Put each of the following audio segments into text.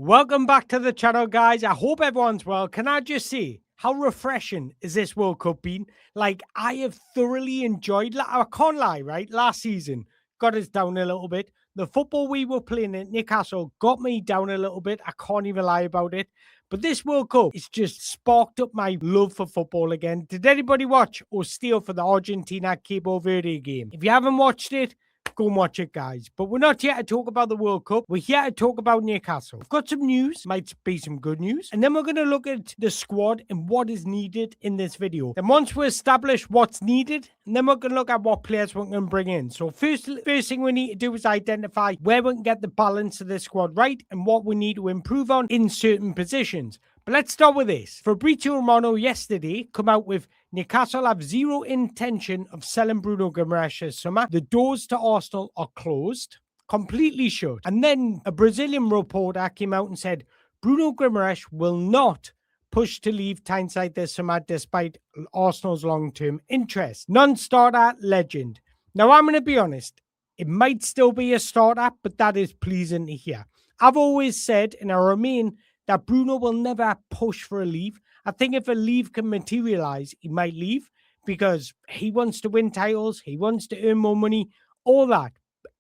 Welcome back to the channel, guys. I hope everyone's well. Can I just say, how refreshing is this World Cup been? Like, I have thoroughly enjoyed, I can't lie, right? Last season got us down a little bit. The football we were playing at Newcastle got me down a little bit. I can't even lie about it. But this World Cup, it's just sparked up my love for football again. Did anybody watch or steal for the Argentina Cabo Verde game? If you haven't watched it, go and watch it, guys. But we're not here to talk about the World Cup. We're here to talk about Newcastle. We've got some news, might be some good news. And then we're going to look at the squad and what is needed in this video. And once we establish what's needed, and then we're going to look at what players we're going to bring in. So first thing we need to do is identify where we can get the balance of this squad right and what we need to improve on in certain positions. But let's start with this. Fabrizio Romano yesterday come out with Newcastle have zero intention of selling Bruno Guimaraes this summer. The doors to Arsenal are closed, completely shut. And then a Brazilian reporter came out and said Bruno Guimaraes will not push to leave Tyneside this summer despite Arsenal's long-term interest. Non-starter legend. Now, I'm going to be honest. It might still be a starter, but that is pleasing to hear. I've always said, and I remain, that Bruno will never push for a leave. I think if a leave can materialize, he might leave because he wants to win titles, he wants to earn more money, all that.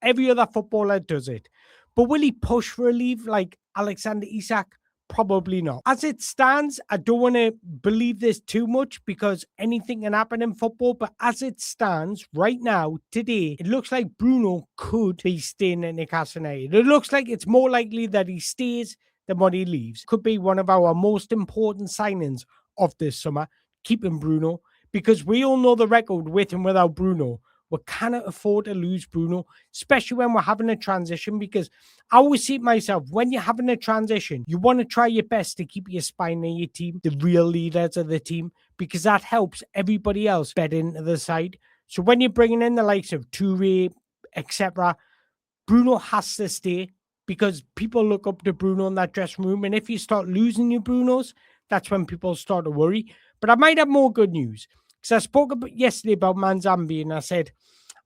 Every other footballer does it. But will he push for a leave like Alexander Isak? Probably not. As it stands, I don't want to believe this too much because anything can happen in football. But as it stands right now, today, it looks like Bruno could be staying at Newcastle United. It looks like it's more likely that he stays than what he leaves. Could be one of our most important signings of this summer, keeping Bruno, because we all know the record with and without Bruno. We cannot afford to lose Bruno, especially when we're having a transition, because I always see it myself, when you're having a transition, you want to try your best to keep your spine in your team, the real leaders of the team, because that helps everybody else bed into the side. So when you're bringing in the likes of Toure, etc., Bruno has to stay, because people look up to Bruno in that dressing room. And if you start losing your Brunos, that's when people start to worry. But I might have more good news. Because I spoke yesterday about Manzambi and I said,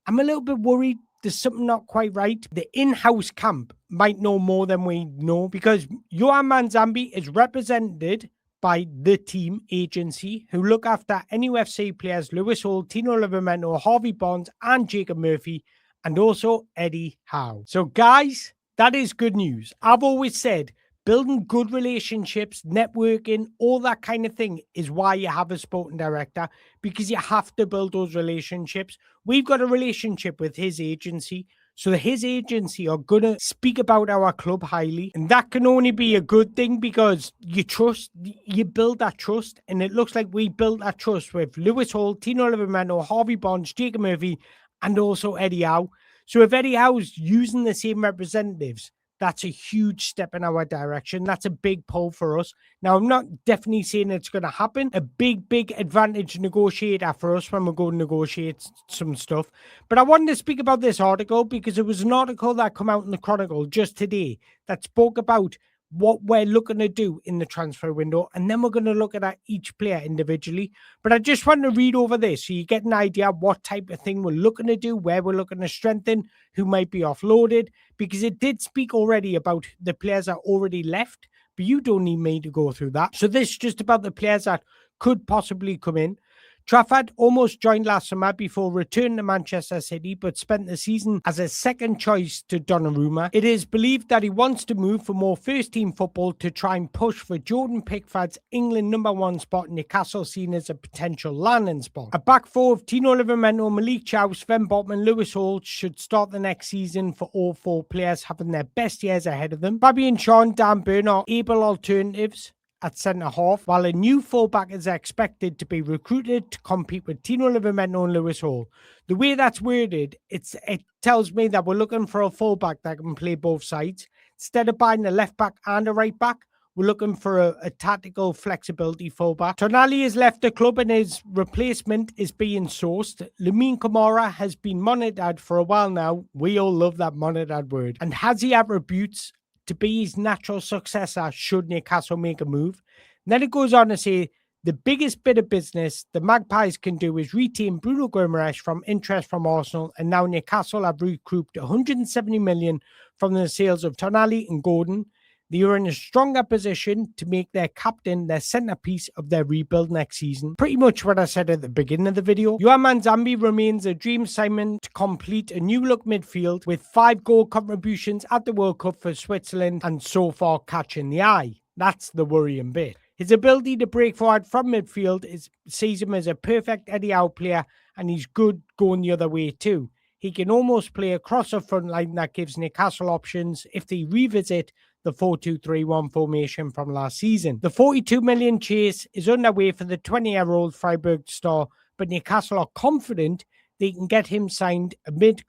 I'm a little bit worried. There's something not quite right. The in-house camp might know more than we know, because Johan Manzambi is represented by the team agency who look after NUFC players Lewis Hall, Tino Livramento, Harvey Barnes and Jacob Murphy, and also Eddie Howe. So guys, that is good news. I've always said building good relationships, networking, all that kind of thing is why you have a sporting director, because you have to build those relationships. We've got a relationship with his agency, so his agency are going to speak about our club highly, and that can only be a good thing because you build that trust, and it looks like we built that trust with Lewis Hall, Tino Livramento, Harvey Barnes, Jacob Murphy, and also Eddie Howe. So if Eddie Howe's using the same representatives, that's a huge step in our direction. That's a big pull for us. Now, I'm not definitely saying it's going to happen. A big advantage negotiator for us when we go to negotiate some stuff. But I wanted to speak about this article because it was an article that came out in the Chronicle just today that spoke about what we're looking to do in the transfer window, and then we're going to look at each player individually. But I just want to read over this so you get an idea of what type of thing we're looking to do, where we're looking to strengthen, who might be offloaded, because it did speak already about the players that already left, but you don't need me to go through that. So this is just about the players that could possibly come in. Trafford almost joined last summer before returning to Manchester City, but spent the season as a second choice to Donnarumma. It is believed that he wants to move for more first-team football to try and push for Jordan Pickford's England #1 spot in Newcastle, seen as a potential landing spot. A back four of Tino Livramento, Malik Chow, Sven Botman, Lewis Hall should start the next season, for all four players having their best years ahead of them. Fabian Shaw, Dan Burn are able alternatives at centre-half, while a new fullback is expected to be recruited to compete with Tino Livramento and Lewis Hall. The way that's worded, it tells me that we're looking for a fullback that can play both sides. Instead of buying a left-back and a right-back, we're looking for a tactical flexibility fullback. Tonali has left the club and his replacement is being sourced. Lamine Camara has been monitored for a while now. We all love that monitored word. And has he attributes to be his natural successor should Newcastle make a move. And then it goes on to say the biggest bit of business the Magpies can do is retain Bruno Guimaraes from interest from Arsenal, and now Newcastle have recouped 170 million from the sales of Tonali and Gordon. they are in a stronger position to make their captain their centerpiece of their rebuild next season. Pretty much what I said at the beginning of the video. Johan Manzambi remains a dream signing to complete a new look midfield with 5 goal contributions at the World Cup for Switzerland and so far catching the eye. That's the worrying bit. His ability to break forward from midfield sees him as a perfect Eddie Howe player, and he's good going the other way too. He can almost play across a front line that gives Newcastle options if they revisit the 4-2-3-1 formation from last season. The 42 million chase is underway for the 20-year-old Freiburg star, but Newcastle are confident they can get him signed amid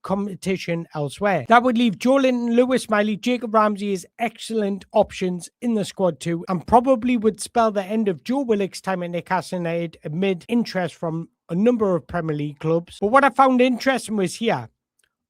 competition elsewhere. That would leave Joelinton, Lewis Miley, Jacob Ramsey as excellent options in the squad too, and probably would spell the end of Joe Willock's time at Newcastle United amid interest from a number of Premier League clubs. But what I found interesting was here.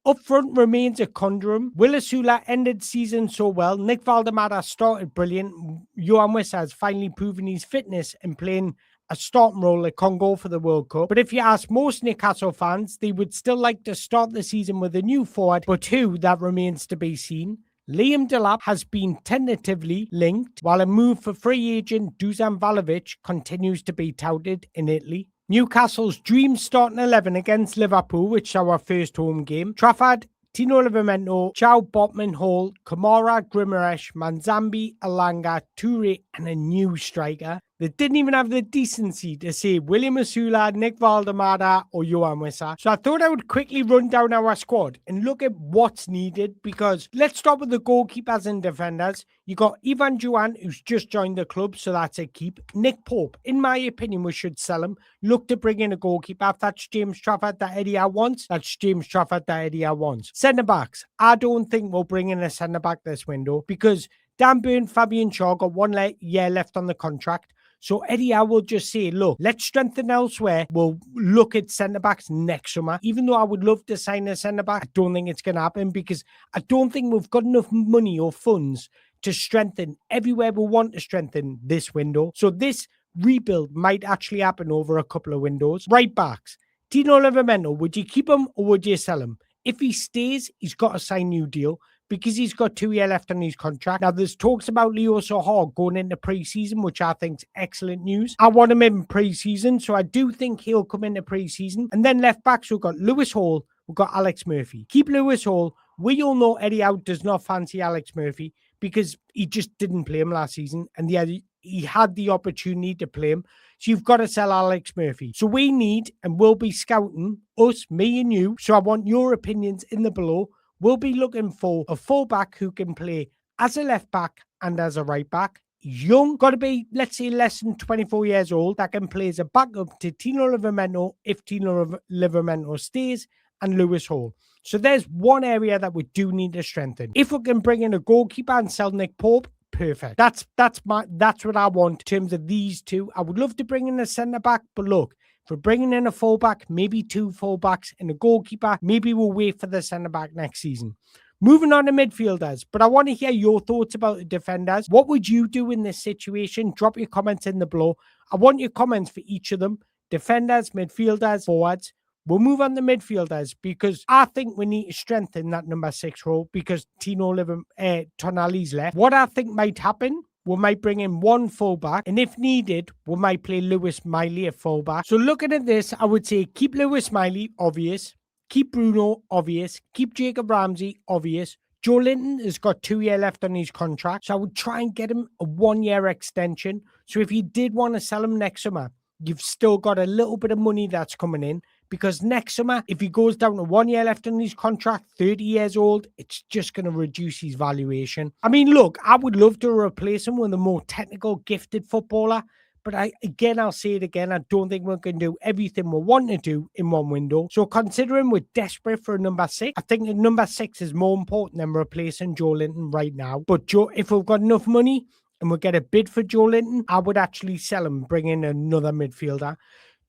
Up front remains a conundrum. Will Osula ended season so well. Nick Valdemar started brilliant. Johan Wissa has finally proven his fitness and playing a starting role at Congo for the World Cup. But if you ask most Newcastle fans, they would still like to start the season with a new forward, but who, that remains to be seen. Liam Delap has been tentatively linked, while a move for free agent Dusan Vlahovic continues to be touted in Italy. Newcastle's dream starting 11 against Liverpool, which is our first home game. Trafford, Tino Livramento, Chow, Botman, Hall, Kamara, Guimaraes, Manzambi, Alanga, Toure, and a new striker. They didn't even have the decency to say William Osula, Nick Valdemar, or Johan Wissa. So I thought I would quickly run down our squad and look at what's needed, because let's start with the goalkeepers and defenders. You got Ivan Juan, who's just joined the club, so that's a keep. Nick Pope, in my opinion, we should sell him. Look to bring in a goalkeeper. If that's James Trafford that Eddie Howe wants, that's James Trafford that Eddie Howe wants. Centre-backs, I don't think we'll bring in a centre-back this window, because Dan Burn, Fabian Shaw got 1 year left on the contract. So Eddie Howe will just say, look, let's strengthen elsewhere. We'll look at centre-backs next summer. Even though I would love to sign a centre-back, I don't think it's going to happen, because I don't think we've got enough money or funds to strengthen everywhere we want to strengthen this window. So this rebuild might actually happen over a couple of windows. Right backs, Tino Livramento, would you keep him or would you sell him? If he stays, he's got to sign a new deal, because he's got 2 years left on his contract. Now, there's talks about Leo Sohar going into pre-season, which I think is excellent news. I want him in pre-season, so I do think he'll come into pre-season. And then left backs, we've got Lewis Hall, we've got Alex Murphy. Keep Lewis Hall. We all know Eddie Howe does not fancy Alex Murphy, because he just didn't play him last season, and he had the opportunity to play him. So you've got to sell Alex Murphy. So we need, and we'll be scouting, us, me and you, so I want your opinions in the below. We'll be looking for a fullback who can play as a left back and as a right back. He's young, got to be, let's say, less than 24 years old, that can play as a backup to Tino Livramento if Tino Livramento stays, and Lewis Hall. So there's one area that we do need to strengthen. If we can bring in a goalkeeper and sell Nick Pope, perfect. That's what I want in terms of these two. I would love to bring in a centre back, but look, for bringing in a fullback, maybe 2 fullbacks and a goalkeeper, maybe we'll wait for the centre-back next season. Moving on to midfielders, but I want to hear your thoughts about the defenders. What would you do in this situation? Drop your comments in the below. I want your comments for each of them. Defenders, midfielders, forwards. We'll move on to midfielders, because I think we need to strengthen that number 6 role, because Tonali's left. What I think might happen, we might bring in 1 fullback, and if needed, we might play Lewis Miley at fullback. So looking at this, I would say keep Lewis Miley, obvious. Keep Bruno, obvious. Keep Jacob Ramsey, obvious. Joelinton has got 2 years left on his contract, so I would try and get him a 1-year extension. So if you did want to sell him next summer, you've still got a little bit of money that's coming in, because next summer, if he goes down to 1 year left on his contract, 30 years old, it's just going to reduce his valuation. I mean, look, I would love to replace him with a more technical, gifted footballer, but I'll say it again, I don't think we can do everything we want to do in one window. So considering we're desperate for a number 6, I think the number 6 is more important than replacing Joelinton right now. But if we've got enough money and we get a bid for Joelinton, I would actually sell him, bring in another midfielder.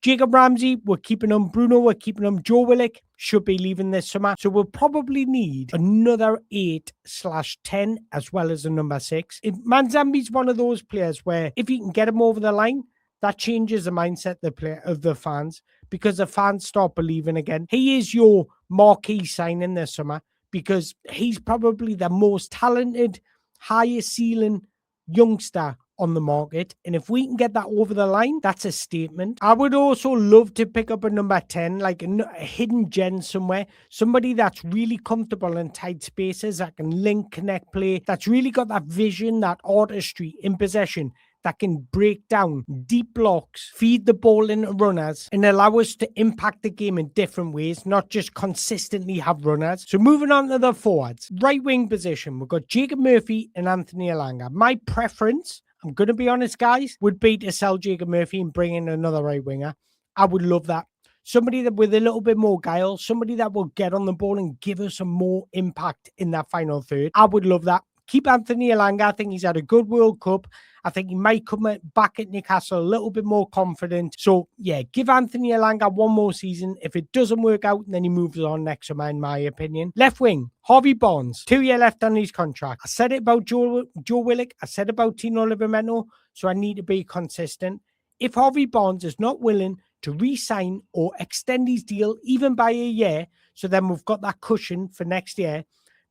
Jacob Ramsey, we're keeping him. Bruno, we're keeping him. Joe Willock should be leaving this summer. So we'll probably need another 8/10 as well as a number 6. Manzambi's one of those players where if you can get him over the line, that changes the mindset of the fans, because the fans start believing again. He is your marquee signing this summer, because he's probably the most talented highest ceiling youngster on the market, and if we can get that over the line, that's a statement. I would also love to pick up a number 10, like a hidden gem somewhere, somebody that's really comfortable in tight spaces, that can link, connect, play, that's really got that vision, that artistry in possession, that can break down deep blocks, feed the ball into runners, and allow us to impact the game in different ways, not just consistently have runners. So moving on to the forwards. Right wing position, we've got Jacob Murphy and Anthony Elanga. My preference, I'm going to be honest, guys, would be to sell Jacob Murphy and bring in another right winger. I would love that. Somebody that with a little bit more guile, somebody that will get on the ball and give us some more impact in that final third. I would love that. Keep Anthony Elanga. I think he's had a good World Cup. I think he might come back at Newcastle a little bit more confident. So, yeah, give Anthony Elanga one more season. If it doesn't work out, then he moves on next summer, in my opinion. Left wing, Harvey Barnes, 2 years left on his contract. I said it about Joe Willock. I said about Tino Livramento. So I need to be consistent. If Harvey Barnes is not willing to re-sign or extend his deal even by a year, so then we've got that cushion for next year,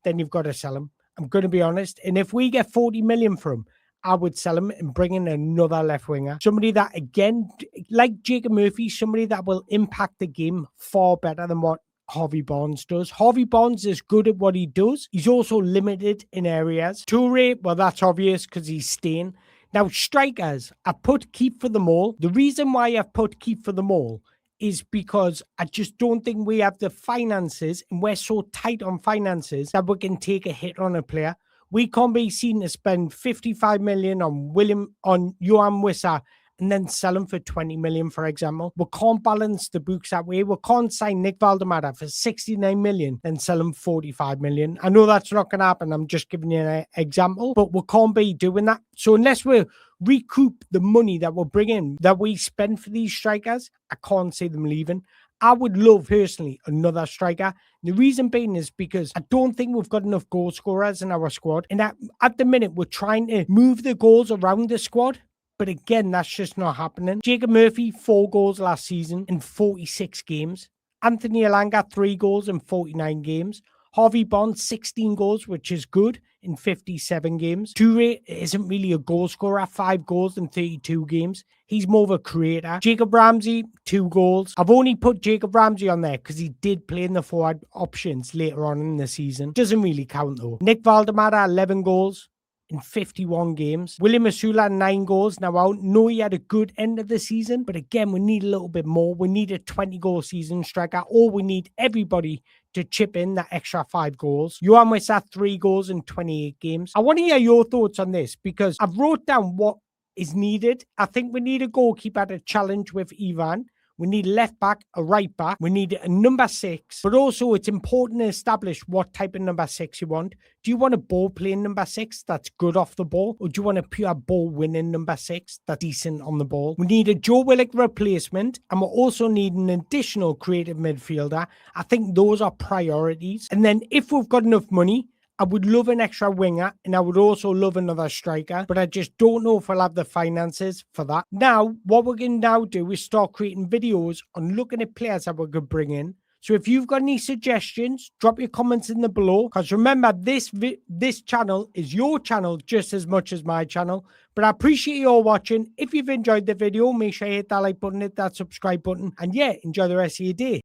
then you've got to sell him. I'm going to be honest. And if we get 40 million for him, I would sell him and bring in another left winger. Somebody that, again, like Jacob Murphy, somebody that will impact the game far better than what Harvey Barnes does. Harvey Barnes is good at what he does. He's also limited in areas. Toure, well, that's obvious because he's staying. Now, strikers, I put Keep for them all. The reason why I've put Keep for them all is because I just don't think we have the finances, and we're so tight on finances that we can take a hit on a player. We can't be seen to spend 55 million on Johan Wissa and then sell him for 20 million, for example. We can't balance the books that way. We can't sign Nick Valdemara for 69 million and sell him 45 million. I know that's not going to happen. I'm just giving you an example, but we can't be doing that. So unless we recoup the money that we'll bring in, that we spend for these strikers, I can't see them leaving. I would love, personally, another striker. The reason being is because I don't think we've got enough goal scorers in our squad. And at the minute, we're trying to move the goals around the squad. But again, that's just not happening. Jacob Murphy, 4 goals last season in 46 games. Anthony Elanga, 3 goals in 49 games. Harvey Barnes, 16 goals, which is good, in 57 games. Toure isn't really a goal scorer, 5 goals in 32 games. He's more of a creator. Jacob Ramsey, 2 goals. I've only put Jacob Ramsey on there because he did play in the forward options later on in the season. Doesn't really count though. Nick Valdemara, 11 goals in 51 games. William Asula, 9 goals. Now, I know he had a good end of the season, but again, we need a little bit more. We need a 20-goal season striker, or we need everybody to chip in that extra 5 goals. Johan Wissa, 3 goals in 28 games. I want to hear your thoughts on this because I've wrote down what is needed. I think we need a goalkeeper to challenge with Ivan. We need a left back, a right back. We need a number 6. But also, it's important to establish what type of number 6 you want. Do you want a ball-playing number 6 that's good off the ball? Or do you want a pure ball-winning number 6 that's decent on the ball? We need a Joe Willock replacement. And we also need an additional creative midfielder. I think those are priorities. And then if we've got enough money, I would love an extra winger, and I would also love another striker, but I just don't know if I'll have the finances for that. Now, what we're going to now do is start creating videos on looking at players that we could bring in. So if you've got any suggestions, drop your comments in the below, because remember, this channel is your channel just as much as my channel. But I appreciate you all watching. If you've enjoyed the video, make sure you hit that like button, hit that subscribe button, and yeah, enjoy the rest of your day.